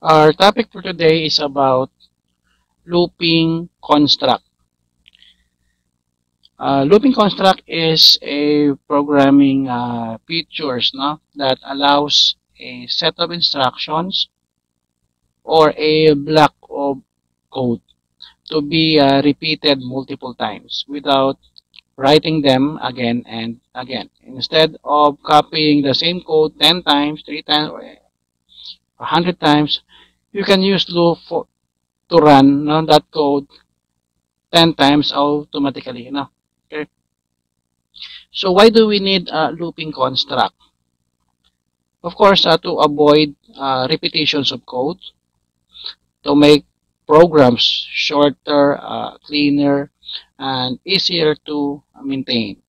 Our topic for today is about looping construct. Looping construct is a programming features that allows a set of instructions or a block of code to be repeated multiple times without writing them again and again. Instead of copying the same code 10 times, 3 times, or 100 times, you can use loop to run that code 10 times automatically. Okay. So why do we need a looping construct? Of course, to avoid repetitions of code, to make programs shorter, cleaner, and easier to maintain.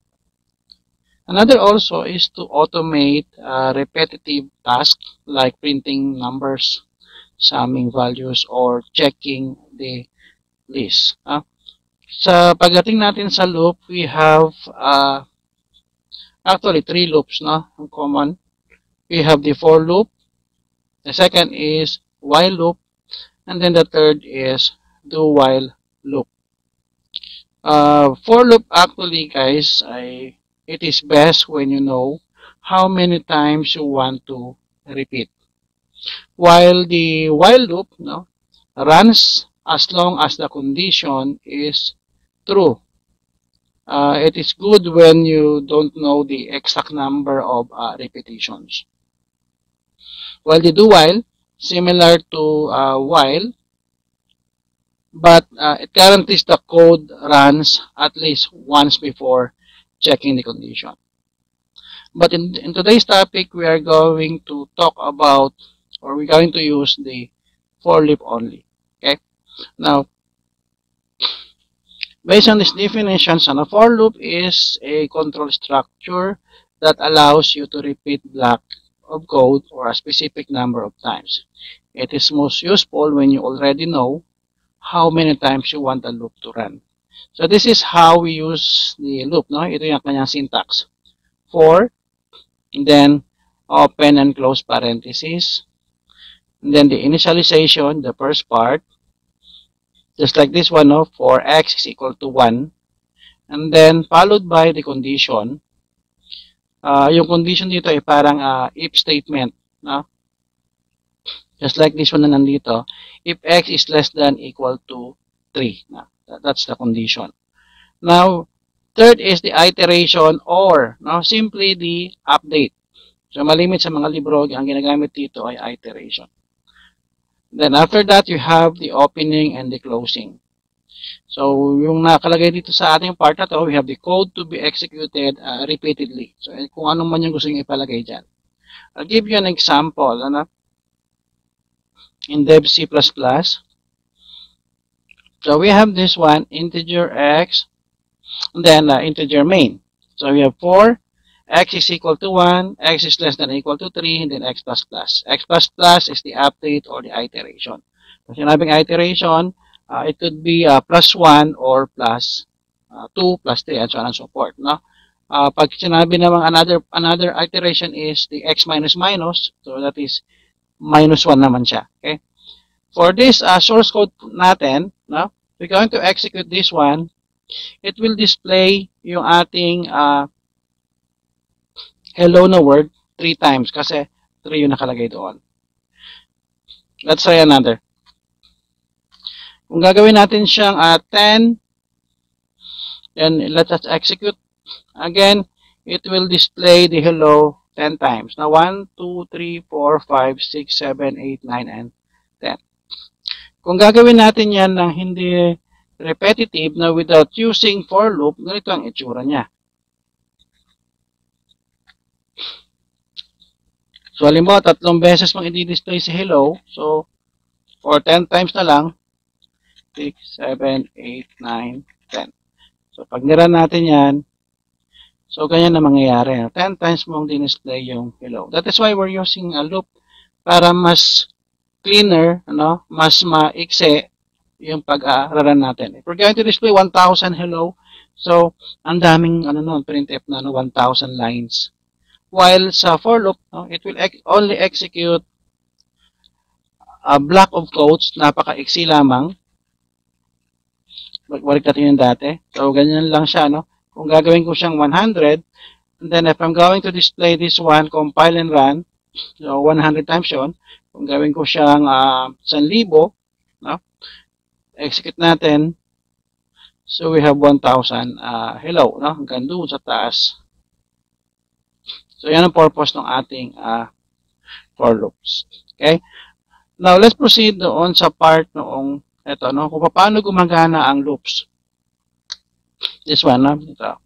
Another also is to automate repetitive tasks like printing numbers, summing values, or checking the list. Sa pagdating natin sa loop, we have actually three loops ang common. We have the for loop, the second is while loop, and then the third is do while loop. For loop actually guys, it is best when you know how many times you want to repeat. While the while loop runs as long as the condition is true. It is good when you don't know the exact number of repetitions. While the do while, similar to while, but it guarantees the code runs at least once before checking the condition. But in today's topic, we are going to talk about, or we're going to use the for loop only. Okay. Now, based on these definitions, a for loop is a control structure that allows you to repeat block of code or a specific number of times. It is most useful when you already know how many times you want the loop to run. So this is how we use the loop. Ito yung kanyang syntax. For, and then open and close parentheses, and then the initialization, the first part, just like this one, for x is equal to 1, and then followed by the condition. Yung condition dito ay parang if statement, just like this one na nandito, if x is less than equal to 3. That's the condition. Now, third is the iteration or simply the update. So, malimit sa mga libro, ang ginagamit dito ay iteration. Then, after that, you have the opening and the closing. So, yung nakalagay dito sa ating part na to, we have the code to be executed repeatedly. So, kung ano man yung gusto nyo ipalagay dyan. I'll give you an example. In Dev C++. So, we have this one, integer x, and then integer main. So, we have 4, x is equal to 1, x is less than or equal to 3, and then x plus plus. X plus plus is the update or the iteration. So, sinabing iteration, it could be plus 1 or plus 2, plus 3, and so on and so forth. Pag sinabi namang another iteration is the x minus minus, so that is minus 1 naman siya. Okay? For this source code natin, we're going to execute this one. It will display yung ating hello na word 3 times kasi 3 yung nakalagay doon. Let's try another. Kung gagawin natin siyang 10, then let us execute. Again, it will display the hello 10 times. Now, 1, 2, 3, 4, 5, 6, 7, 8, 9, and 10. Kung gagawin natin yan ng hindi repetitive na without using for loop, ganito ang itsura niya. So, halimbawa, 3 beses mong i-display si hello. So, for 10 times na lang, 6, 7, 8, 9, 10. So, pag nira natin yan, so, ganyan na mangyayari. 10 times mong din-display yung hello. That is why we're using a loop para mas cleaner, mas maikse yung pag-run natin. If we're going to display 1,000 hello, so, ang daming printf na 1,000 lines. While sa for loop, it will only execute block of codes, napaka-iksi lamang. Balik natin yung dati. So, ganyan lang siya, no? Kung gagawin ko siyang 100, and then if I'm going to display this one, compile and run, so 100 times yun. Kung gawin ko siyang 1,000, no? Execute natin. So, we have 1,000. Hello, no? Hanggang doon sa taas. So, yan ang purpose ng ating for loops. Okay? Now, let's proceed doon sa part noong ito, no? Kung paano gumagana ang loops. This one, no? Ito.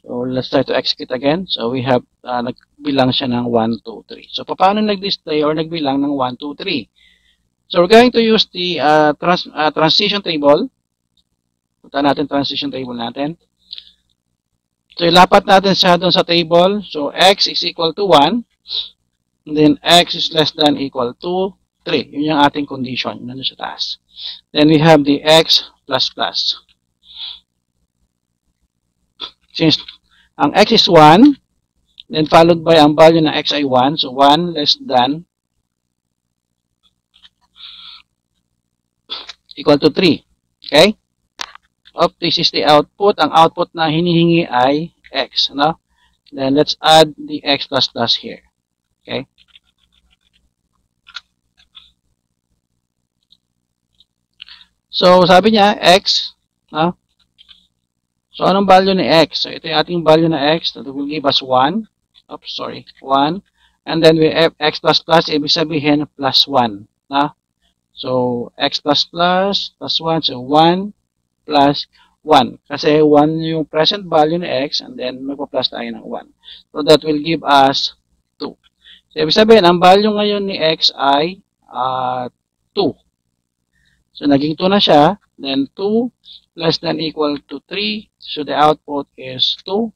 So, let's try to execute again. So, we have, nagbilang siya ng 1, 2, 3. So, paano nag-display or nagbilang ng 1, 2, 3? So, we're going to use the transition table. Punta natin transition table natin. So, ilapat natin siya doon sa table. So, x is equal to 1. And then, x is less than equal to 3. Yun yung ating condition. Yun sa taas. Then, we have the x plus plus. Since ang x is 1, then followed by ang value ng x ay 1. So, 1 less than equal to 3. Okay? This is the output. Ang output na hinihingi ay x. No? Then, let's add the x plus plus here. Okay? So, sabi niya, x. No? So, anong value ni x? So, ito yung ating value na x. That will give us 1. Oops, sorry. 1. And then, we have x plus plus. Ibig sabihin, plus 1. No? So, x plus plus, plus 1. So, 1 plus 1. Kasi 1 yung present value ni x and then magpa-plus tayo ng 1. So, that will give us 2. So, ibig sabihin, ang value ngayon ni x ay 2. So, naging 2 na siya. Then, 2 less than equal to 3. So, the output is 2.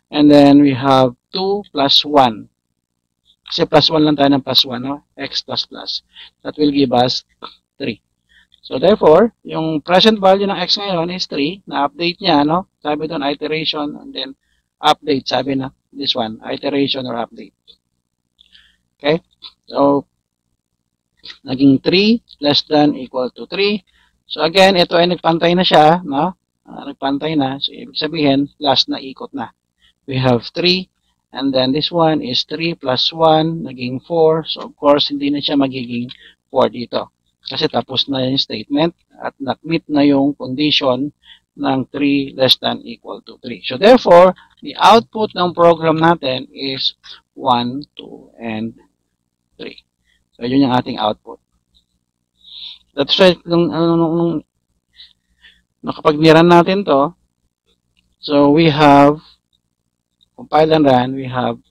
And then, we have 2 plus 1. Kasi plus 1 lang tayo ng plus 1, no? X plus plus. That will give us 3. So, therefore, yung present value ng x ngayon is 3. Na-update niya, no? Sabi doon, iteration, and then update. Sabi na, this one, iteration or update. Okay? So, naging 3 less than equal to 3. So, again, ito ay nagpantay na siya, no? Nagpantay na. So, ibig sabihin, last na ikot na. We have 3. And then, this one is 3 plus 1, naging 4. So, of course, hindi na siya magiging 4 dito. Kasi tapos na yung statement at na-meet na yung condition ng 3 less than equal to 3. So, therefore, the output ng program natin is 1, 2, and 3. So, yun yung ating output. That's right, nung kapag niran natin to, so we have, compile and run, we have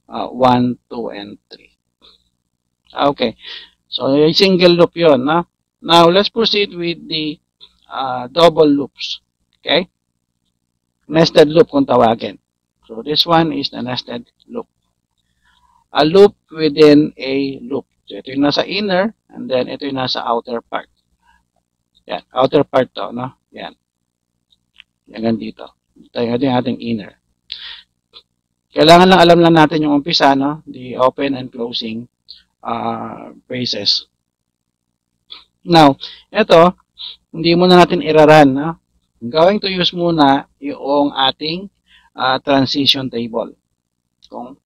1, 2, and 3. Okay. So, yung single loop yun. No? Now, let's proceed with the double loops. Okay? Nested loop kung tawagin. So, this one is the nested loop. A loop within a loop. So, ito yung nasa inner, and then ito yung nasa outer part. Yan. Outer part to, no? Yan. Yan dito. Ito yung ating inner. Kailangan lang alam lang natin yung umpisa, no? The open and closing braces. Now, ito, hindi muna natin iraran. No? I'm going to use muna yung ating transition table. Kung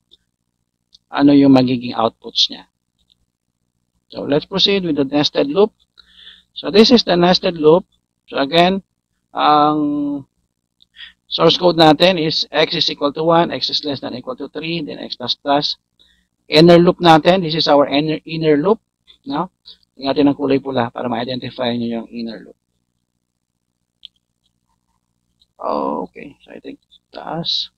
ano yung magiging outputs niya. So, let's proceed with the nested loop. So, this is the nested loop. So, again, ang source code natin is x is equal to 1, x is less than equal to 3, then x plus plus. Inner loop natin, this is our inner loop. No? Tingnan natin ng kulay pula para ma-identify nyo yung inner loop. Okay, so I think taas.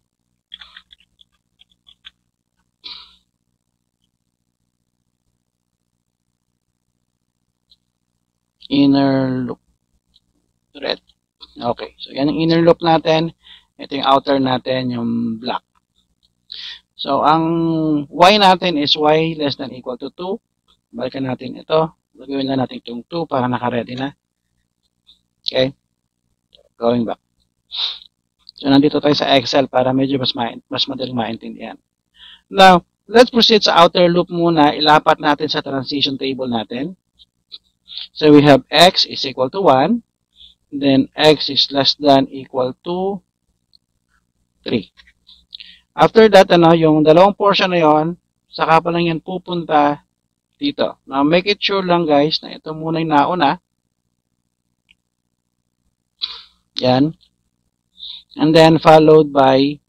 Inner loop. Red. Okay, so yan ang inner loop natin. Ito yung outer natin, yung black. So, ang y natin is y less than equal to 2. Balikan natin ito. Lagawin na natin itong 2 para naka-ready na. Okay? Going back. So, nandito tayo sa Excel para medyo mas madaling maintindihan. Now, let's proceed sa outer loop muna. Ilapat natin sa transition table natin. So we have x is equal to 1. Then x is less than equal to 3. After that, yung dalawang portion na yon, saka pa lang yan pupunta dito. Now, make it sure lang guys na ito muna yung nauna. Yan. And then followed by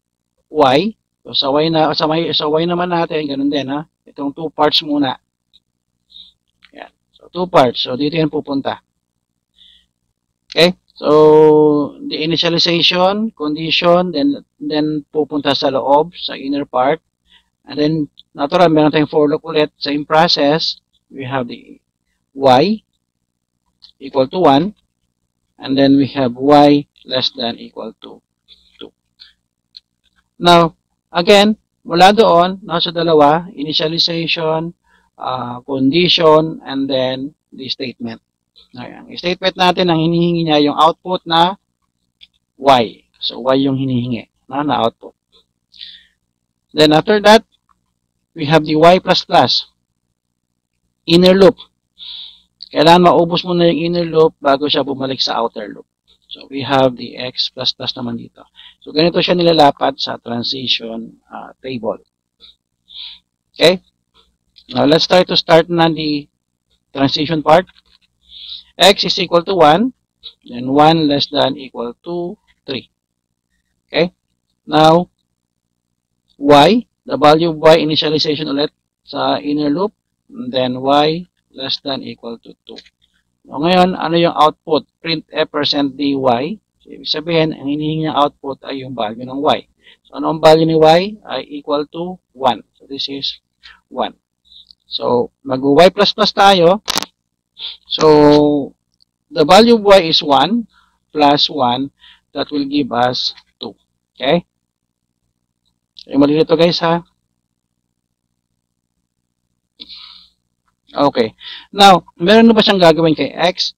y. So sa y naman natin, ganun din ha. Itong 2 parts muna. Yan. So 2 parts. So dito yan pupunta. Okay? So the initialization condition, then pupunta sa loob, sa inner part. And then natural, meron tayong for loop ulit. Same process. We have the y equal to 1. And then we have y less than equal to 2. Now, again, mula doon, nasa dalawa, initialization, condition, and then the statement. Ayan. Yung statement natin, ang hinihingi niya yung output na y. So, y yung hinihingi na output. Then, after that, we have the y++. Inner loop. Kailangan maubos muna yung inner loop bago siya bumalik sa outer loop. So, we have the x++ naman dito. So, ganito siya nilalapat sa transition table. Okay? Now, let's try to start na the transition part. X is equal to 1, then 1 less than equal to 3. Okay? Now, y, the value of y initialization ulit sa inner loop, and then y less than equal to 2. So, ngayon, ano yung output? Printf%dy. So, ibig sabihin, ang hinihingi ng output ay yung value ng y. So, ano ang value ni y? Ay equal to 1. So, this is 1. So, mag-y++ tayo. So, the value of y is 1 plus 1. That will give us 2. Okay? So, malilito guys ha. Okay. Now, meron na ba siyang gagawin kay x?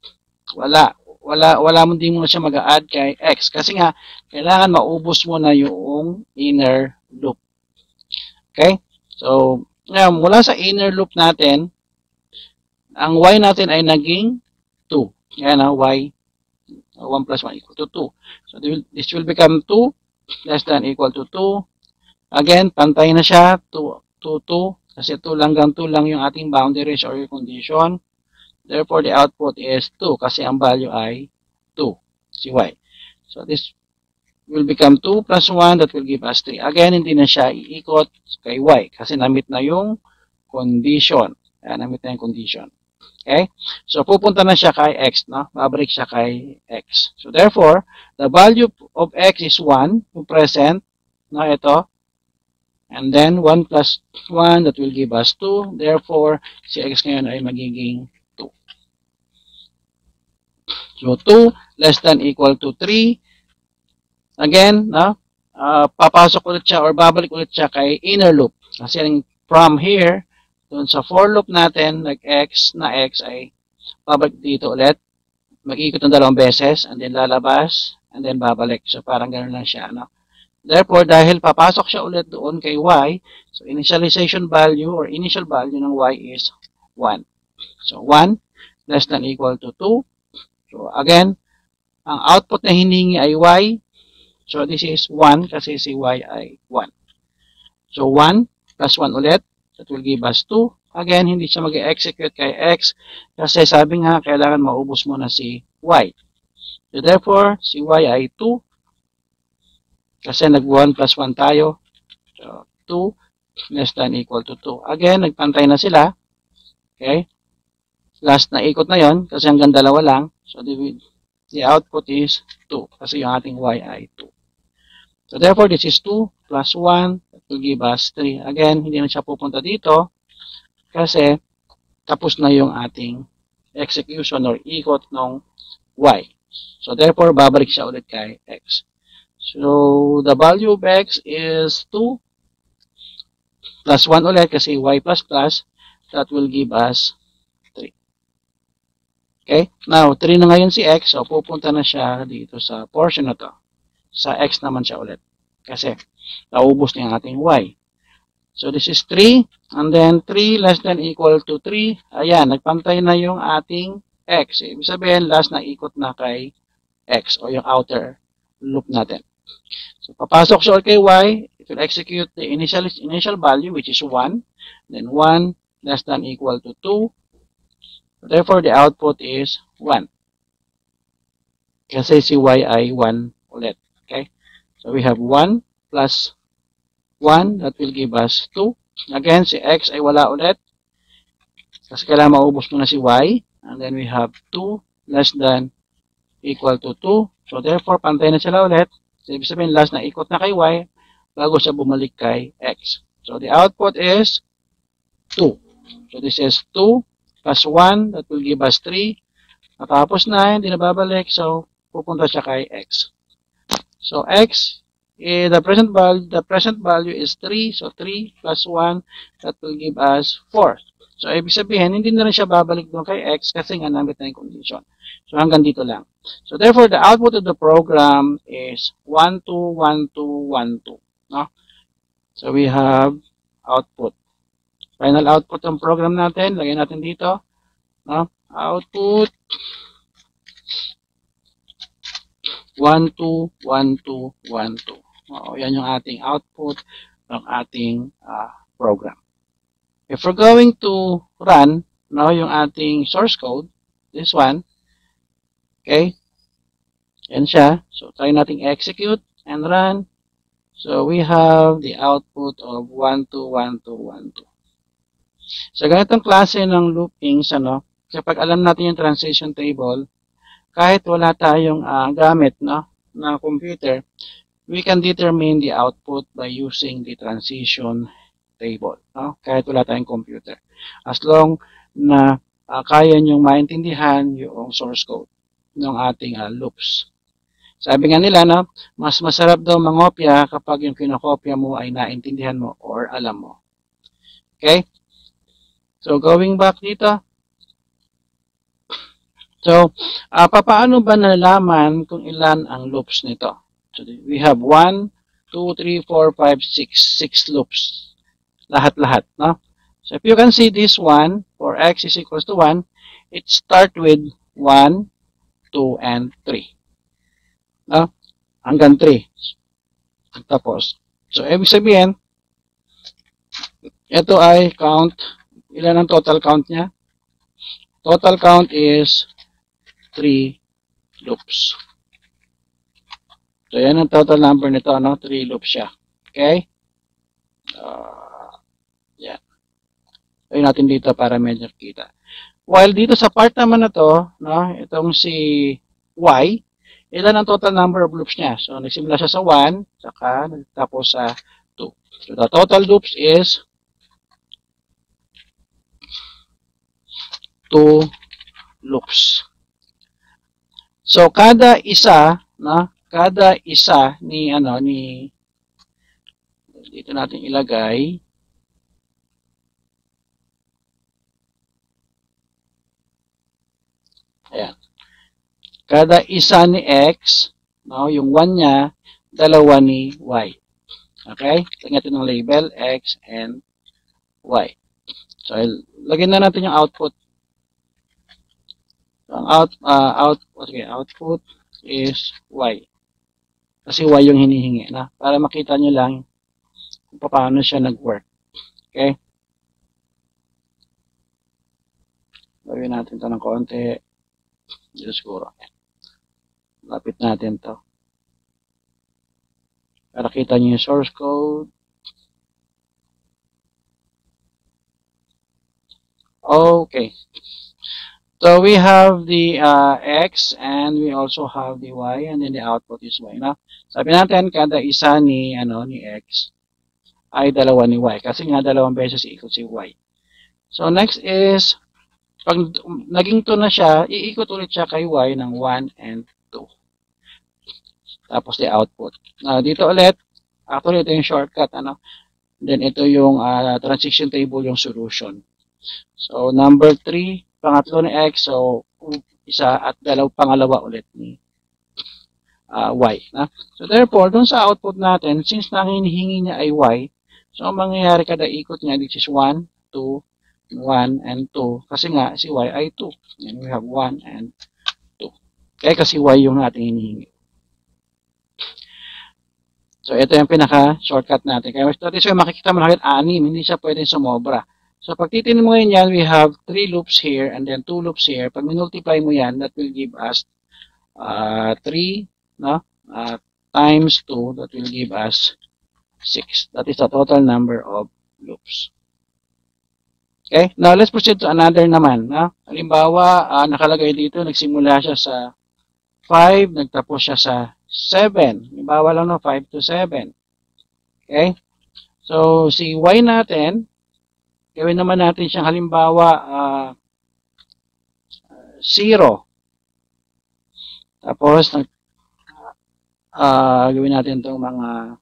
Wala. Hindi mo na siya mag-add kay x. Kasi nga, kailangan maubos mo na yung inner loop. Okay? So, ngayon, mula sa inner loop natin, ang y natin ay naging 2. Yan na, y. 1 plus 1 equal to 2. So, this will become 2 less than equal to 2. Again, pantay na siya. 2, 2. Kasi 2 hanggang 2 lang yung ating boundaries or yung condition. Therefore, the output is 2 kasi ang value ay 2, si y. So, this will become 2 plus 1 that will give us 3. Again, hindi na siya iikot kay y kasi namit na yung condition. Ayan, namit na yung condition. Okay? So, pupunta na siya kay x, no? Babalik siya kay x. So, therefore, the value of x is 1, yung present, no? Ito. And then, 1 plus 1, that will give us 2. Therefore, si x ngayon ay magiging 2. So, 2 less than equal to 3. Again, no? Papasok ulit siya or babalik ulit siya kay inner loop. Kasi from here, doon sa for loop natin, x ay babalik dito ulit. Mag-ikot ng dalawang beses, and then lalabas, and then babalik. So, parang gano'n lang siya, no? Therefore, dahil papasok siya ulit doon kay y, so initialization value or initial value ng y is 1. So, 1 less than equal to 2. So, again, ang output na hiningi ay y. So, this is 1 kasi si y ay 1. So, 1 plus 1 ulit. That will give us 2. Again, hindi siya mag-execute kay x kasi sabi nga, kailangan maubos muna si y. So, therefore, si y ay 2. Kasi nag-1 plus 1 tayo. So, 2 less than equal to 2. Again, nagpantay na sila. Okay? Last na ikot na yon kasi hanggang dalawa lang. So, the output is 2 kasi yung ating y ay 2. So, therefore, this is 2 plus 1. That will give us 3. Again, hindi na siya pupunta dito kasi tapos na yung ating execution or ikot ng y. So, therefore, babalik siya ulit kay x. So, the value of x is 2 plus 1 ulit kasi y plus plus. That will give us 3. Okay? Now, 3 na ngayon si x. So, pupunta na siya dito sa portion na to. Sa x naman siya ulit. Kasi, naubos na yung ating y. So this is 3, and then 3 less than equal to 3. Ayan, nagpantay na yung ating x. Ibig sabihin, last na ikot na kay x, o yung outer loop natin. So papasok siya kay y, it will execute the initial value, which is 1. Then 1 less than equal to 2. Therefore, the output is 1. Kasi si y ay 1 ulit. Okay? So we have 1 plus 1, that will give us 2. Again, si x ay wala ulit. Kasi kailangan maubos muna si y. And then we have 2 less than equal to 2. So therefore, pantay na sila ulit. So ibig sabihin, last na ikot na kay y bago siya bumalik kay x. So the output is 2. So this is 2 plus 1, that will give us 3. Natapos na, hindi na babalik. So pupunta siya kay x. So x, the present value is 3. So 3 plus 1, that will give us 4. So ibig sabihin, hindi na rin siya babalik doon kay x kasi nga namit na yung condition. So hanggang dito lang. So therefore, the output of the program is 1, 2, 1, 2, 1, 2. No? So we have output. Final output ng program natin, lagyan natin dito. No? Output 1, 2, 1, 2, 1, 2. O, yan yung ating output ng ating program. If we're going to run no, yung ating source code, this one, okay, yan siya. So, try nating execute and run. So, we have the output of 1, 2, 1, 2, 1, 2. So, ganitong klase ng loopings, kapag alam natin yung transition table, kahit wala tayong gamit no, na computer, we can determine the output by using the transition table. No? Kahit wala tayong computer. As long na kaya nyong maintindihan yung source code ng ating loops. Sabi nga nila, no, mas masarap daw mangopya kapag yung kinokopya mo ay naintindihan mo or alam mo. Okay? So, going back dito. So, paano ba nalaman kung ilan ang loops nito? So, we have 1, 2, 3, 4, 5, 6. 6 loops. Lahat-lahat, no? So, if you can see this one, for x is equals to 1, it start with 1, 2, and 3. No? Hanggang 3. Tapos, so, ibig sabihin, ito ay count, ilan ang total count niya? Total count is 3 loops. So, yan ang total number nito, no? 3 loops siya. Okay? Yan. Ayun natin dito para medyo kita. While dito sa part naman na to, no? Itong si y, ilan ang total number of loops niya? So, nagsimula siya sa 1, saka tapos sa 2. So, the total loops is 2 loops. So, kada isa ni dito natin ilagay. Ayan. Kada isa ni x, no, yung 1 niya, dalawa ni y. Okay? Tingnan natin ng label, x and y. So, lagyan na natin yung output. Ang output is y. Kasi y yung hinihingi na. Para makita nyo lang kung paano siya nag-work. Okay? Gawin natin ito ng konti. Dito siguro. Lapit natin to. Para kita nyo yung source code. Okay. So we have the x and we also have the y and then the output is y. No? Sabi natin kada isa ni x ay dalawa ni y kasi nga dalawang beses iikot si y. So next is pag naging 2 na siya, iikot ulit siya kay y ng 1 and 2. Tapos the output. Dito ulit, actually ito yung shortcut Then ito yung transition table, yung solution. So number 3 pangatlo ni x, so isa at pangalawa ulit ni y. So therefore, dun sa output natin, since na hinihingi niya ay y, So, ang mangyayari kada ikot niya, this is 1, 2, 1, and 2. Kasi nga, si y ay 2. And we have 1 and 2. Kaya kasi y yung ating hinihingi. So, ito yung pinaka-shortcut natin. Kaya so, makikita mo lang 6, hindi siya pwedeng sumobra. So, pag titignan mo ngayon yan, we have 3 loops here and then 2 loops here. Pag minultiply mo yan, that will give us 3, no? Times 2, that will give us 6. That is the total number of loops. Okay? Now, let's proceed to another naman. No? Halimbawa, nakalagay dito, nagsimula siya sa 5, nagtapos siya sa 7. Halimbawa lang, no? 5 to 7. Okay? So, si y natin, gawin naman natin siyang halimbawa 0. Tapos, gawin natin itong mga,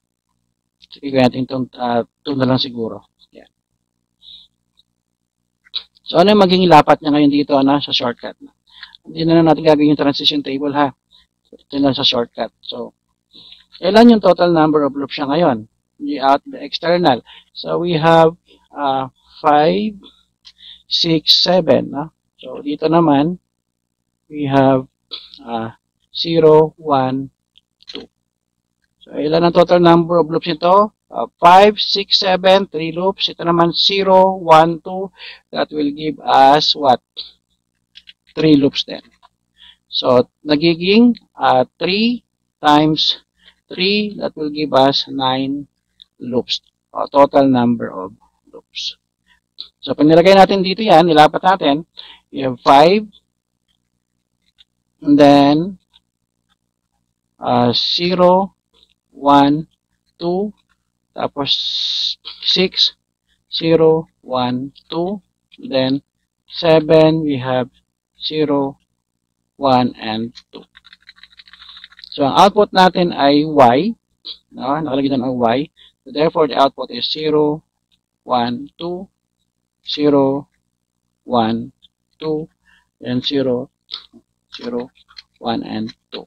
gawin natin itong 2 na lang siguro. Yeah. So, ano yung magiging lapat niya ngayon dito sa shortcut? Hindi na natin gagawin yung transition table, ha? Ito lang sa shortcut. So, ilan yung total number of loops siya ngayon? The external. So, we have 5, 6, 7. No? So, dito naman, we have 0, 1, 2. So, ilan ang total number of loops nito? 5, 6, 7, 3 loops. Ito naman 0, 1, 2. That will give us what? 3 loops then. So, nagiging 3 times 3, that will give us 9 loops. Total number of loops. So, pag nilagay natin dito yan, nilapat natin, we have 5, and then 0, 1, 2, tapos 6, 0, 1, 2, then 7, we have 0, 1, and 2. So, ang output natin ay y. No? Nakalagay doon ang y. So, therefore, the output is 0, 1, 2, 0, 1, 2, then 0, 0, 1, and 2.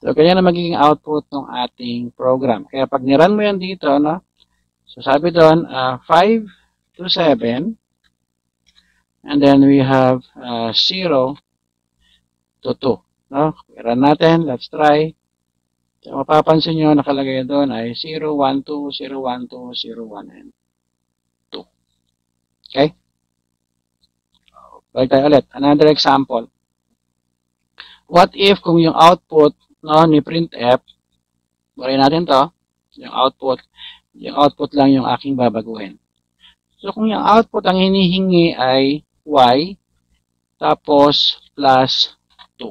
So, ganyan na magiging output ng ating program. Kaya pag niran mo yan dito, no? So, sabi doon, 5 to 7, and then we have 0 to 2. No? Run natin. Let's try. So, mapapansin nyo, nakalagay doon ay 0, 1, 2, 0, 1, 2, 0, 1, and 2. Okay? Balik tayo ulit. Another example. What if kung yung output ni printf, balik natin to, yung output lang yung aking babaguhin. So, kung yung output ang hinihingi ay y, tapos plus 2.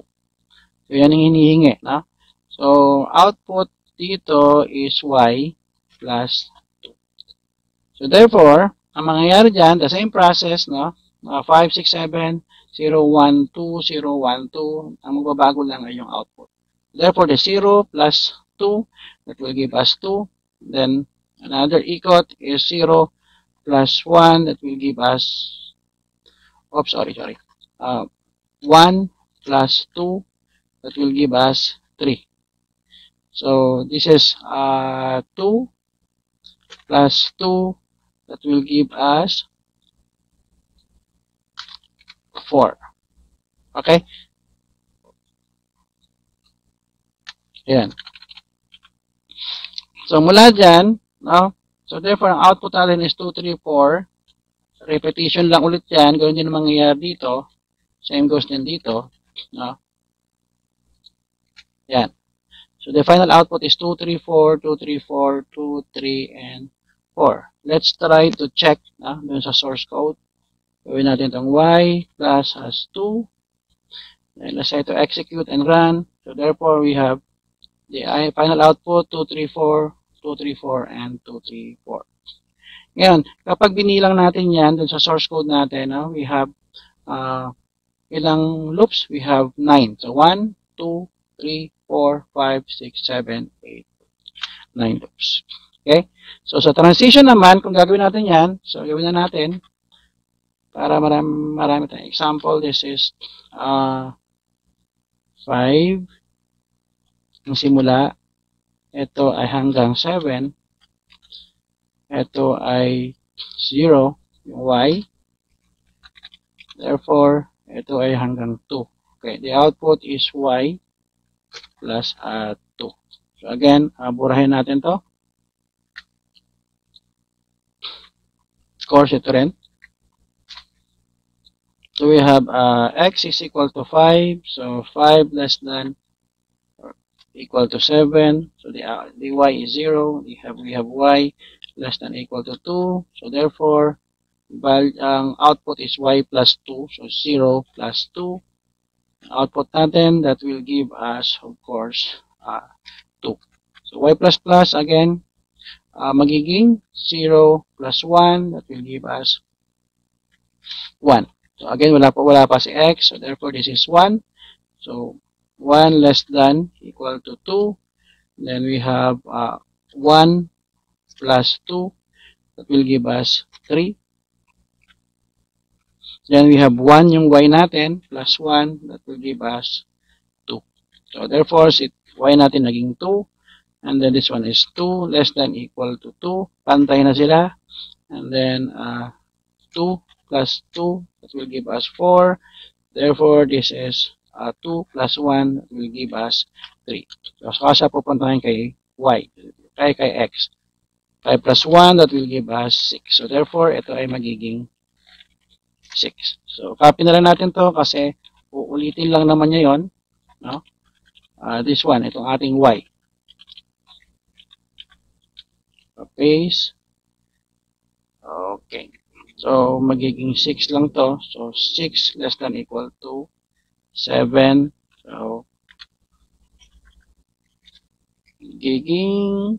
So, yan ang hinihingi. No? So, output dito is y plus 2. So, therefore, ang mangyayari dyan, the same process, no? 5, 6, 7, 0, 1, 2, 0, 1, 2. Ang magbabago lang ay yung output. Therefore, the 0 plus 2, that will give us 2. Then, another ikot is 0 plus 1, that will give us, 1 plus 2, that will give us 3. So, this is 2 plus 2, that will give us 4. Okay? Ayan. So, mula dyan, no? So, therefore, ang output natin is 2, 3, 4. Repetition lang ulit yan. Ganoon din ang mangyayari dito. Same goes din dito. No? Yan. So, the final output is 2, 3, 4, 2, 3, 4, 2, 3, and 4. Let's try to check dun sa source code. Gawin natin itong y plus has 2. And let's try to execute and run. So, therefore, we have the final output 2, 3, 4, 2, 3, 4, and 2, 3, 4. Ngayon, kapag binilang natin yan dun sa source code natin, we have ilang loops? We have 9. So, 1, 2, 3, 4, 5, 6, 7, 8, 9 loops. Okay? So, sa transition naman, kung gagawin natin yan, so, gawin na natin para marami tayong example. This is 5 ang simula. Ito ay hanggang 7. ito ay 0, yung y. Therefore, ito ay hanggang 2. Okay, the output is y plus 2. So again, burahin natin to. Of course, ito rin. So we have x is equal to 5. So 5 less than or equal to 7. So the y is 0. We have y less than equal to 2. So therefore, ang output is y plus 2. So 0 plus 2. Output natin, that will give us, of course, 2. So y plus plus, again, magiging 0 plus 1. That will give us 1. So again, wala pa si x. So therefore, this is 1. So 1 less than equal to 2. Then we have 1 plus 2. That will give us 3. Then we have 1 yung y natin plus 1. That will give us 2. So therefore, y natin naging 2. And then this one is 2 less than equal to 2. Pantay na sila. And then 2 plus 2. That will give us 4. Therefore, this is 2 plus 1 that will give us 3. So, kasya pupuntahin kay y, kay x. 5 plus 1, that will give us 6. So, therefore, ito ay magiging 6. So, copy na lang natin to kasi uulitin lang naman niya yun. No? This one, itong ating y. Paste. Okay. So, magiging 6 lang to. So, 6 less than equal to 7. So, magiging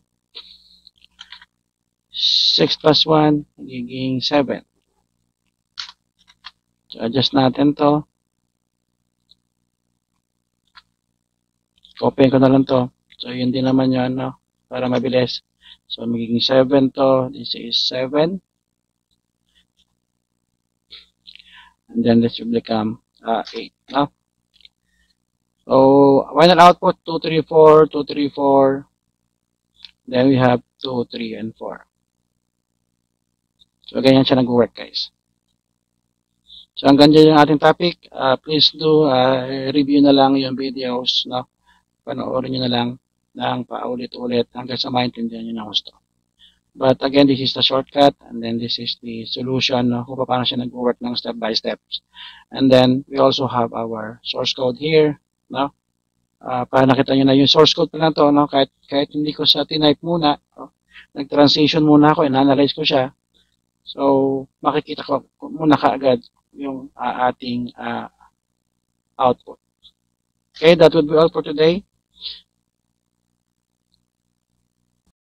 6 plus 1, magiging 7. So, adjust natin to. Copy ko na lang to. So, yun din naman yun, no? Para mabilis. So, magiging 7 to. This is 7. And then this will become 8. No? So, final output 2, 3, 4, 2, 3, 4. Then we have 2, 3, and 4. So, ganyan siya nag-work, guys. So, hanggang dyan yung ating topic. Please do review na lang yung videos. No? Panoorin nyo na lang ng paulit-ulit hanggang sa maintindihan nyo na gusto. But again, this is the shortcut, and then this is the solution, no, kung paano siya nag-work ng step by steps. And then we also have our source code here, no? Para nakita nyo na yung source code pa lang to, no? Kahit hindi ko siya tinype muna, no? Nag-transition muna ako, in-analyze ko siya. So, makikita ko muna kaagad yung ating output. Okay, that would be all for today.